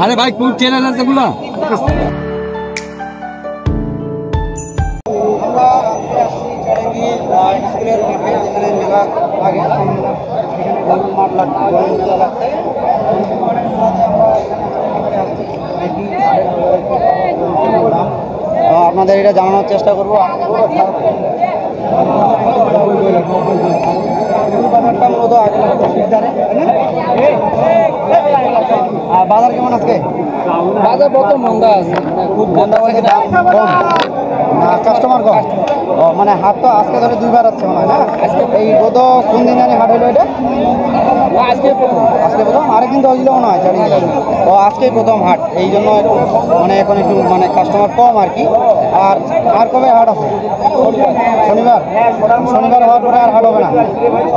আরে ভাই কোন চ্যানেল আছে গুলা? আপনাদের এটা জানানোর চেষ্টা করবো। বাজার কেমন আজকে? বাজার কত মন্দা আছে, খুব মন্দা আছে, দাম কম না, কাস্টমার কম। ও মানে হাট তো আজকে ধরে দুইবার হচ্ছে মনে হয় না? এই গত কোন দিন জানি হাট হইলো এটা? আজকে আজকে প্রথম, আরেকদিন তো হইলো মনে হয় চারিদিন। ও আজকেই প্রথম হাট, এই জন্য একটু মানে এখন একটু মানে কাস্টমার কম আর কি। আর কবে হাট আছে? শনিবার। শনিবার হওয়ার পরে আর হাট হবে না?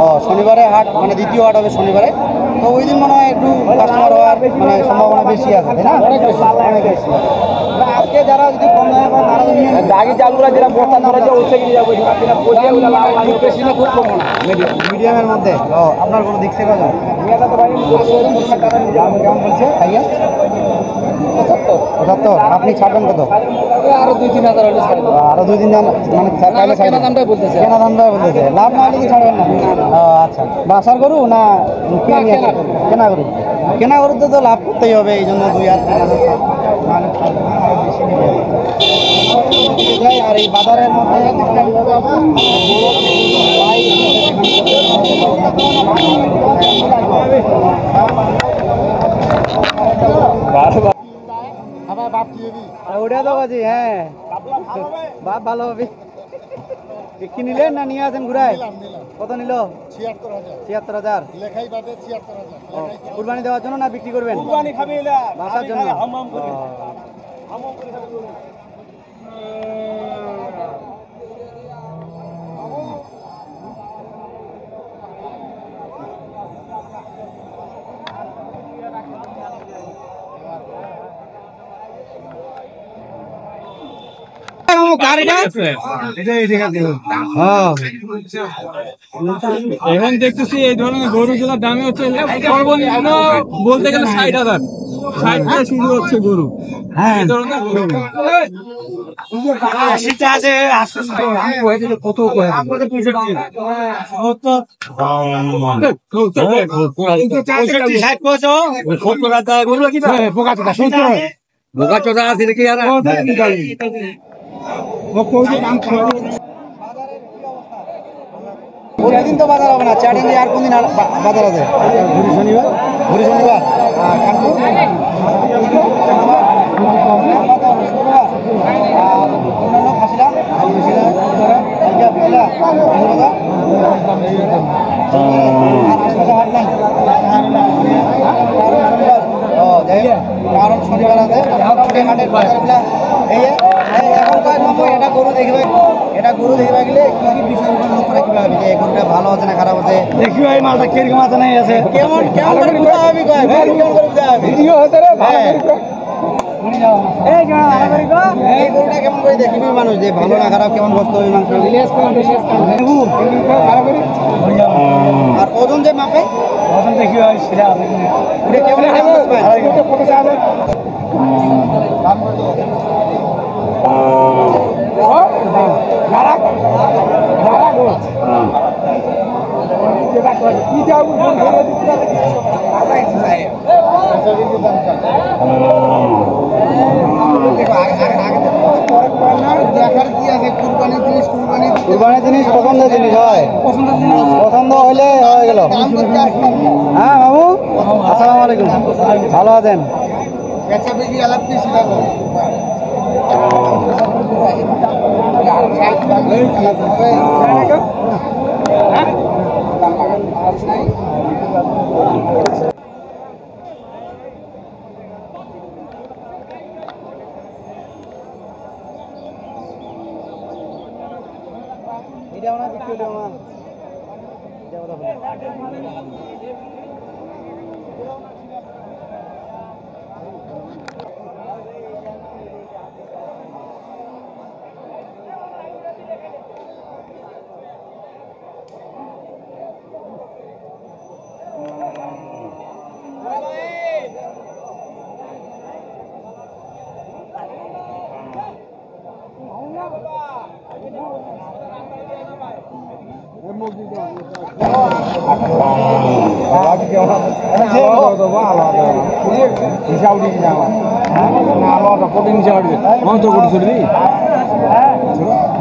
ও শনিবারে হাট মানে দ্বিতীয় হাট হবে শনিবারে। তো ওই দিন মনে হয় একটু কাস্টমার হওয়ার মানে সম্ভাবনা বেশি আছে, তাই না? অনেক বেশি। আজকে যারা যদি কম দামে পায় তারা আগে চালগুলা যেটা বস্তা ধরে যে ওর থেকে নিয়ে যাবো, বেশি না, খুব কম না, মিডিয়ামের মধ্যে। ও আপনার কোনো দিক থেকে কেমন বলছে খাইয়ে? 75। আপনি ছাড়বেন কত? আরো 2-3 হাজার হলে ছাড়বো। আরো 2 দিন দাম মানে কেনা দামটাই বলতেছে, কেনা দামটাই বলতেছে। লাভ না হলে কি ছাড়বেন না? ও আচ্ছা, বাসার গরু না কিনে নিয়ে আসেন? কেনা গরু। কেনা গরুতে তো লাভ করতেই হবে, এই জন্য 2 আর 3 হাজার বেশি নিবে। আর এই বাজারের মধ্যে ওটা তো বাজি। হ্যাঁ বাপ ভালো হবে। কি নিলেন না নিয়ে আসেন ঘুরায়? কত নিল? 76,000। কুরবানি দেওয়ার জন্য না বিক্রি করবেন? বাসার জন্য। এখন দেখতেছি এই ধরনের গরুগুলোর দামে হচ্ছে সর্বনিম্ন বলতে গেলে 60,000, 60 থেকে শুরু হচ্ছে গরু। হ্যাঁ, বোকা চোদা আছে নাকি? আর প্রতিদিন তো বাজার হবে না, 4 দিন আর কোন দিন বাজার আছে? ঘুরি শনিবার। ঘুরি শনিবার। কানপুর অন্যান্য খাসিরা কারণ শনিবার আছে মোটামুটি হাটের বাজারগুলা এই এখনকার সময় এটা গরু দেখবে, এটা গরু দেখবে গেলে কি কি বিষয়ের উপর লক্ষ্য রাখবে হবে যে গরুটা ভালো আছে না খারাপ আছে? দেখি ভাই মালটা কিরকম আছে নাই আছে, কেমন কেমন করে বুঝতে হবে, কেমন করে বুঝতে হবে? ভিডিও হতে রে ভালো এই গরুটা কেমন করে দেখবি মানুষ যে ভালো না খারাপ, কেমন বস্তু হবে মাংস? আর ওজন যে মাপে, ওজন দেখি ভাই সেটা আছে কিনা, এটা কেমন কুরবানির জিনিস পছন্দের জিনিস হয়, পছন্দ হইলে হয়ে গেল। হ্যাঁ বাবু, আসসালামু আলাইকুম, ভালো আছেন? এটা ওনা বিক্রি হলো আমার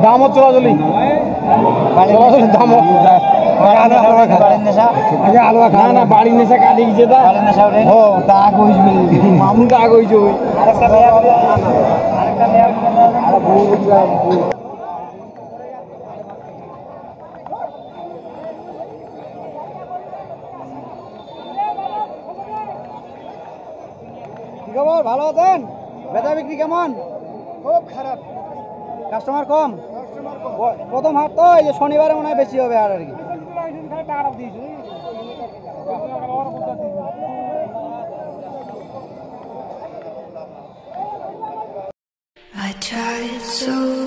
দাম চলাচলি দাম আলুয়া খা না বাড়ির নেশা কাটি গেছে ও দাগ হইছে মামু দাগ হইছে কি খবর ভালো আছেন বেচা বিক্রি কেমন খুব খারাপ কাস্টমার কম প্রথম হাট তো এই যে শনিবারে মনে হয় বেশি হবে আর কি I tried so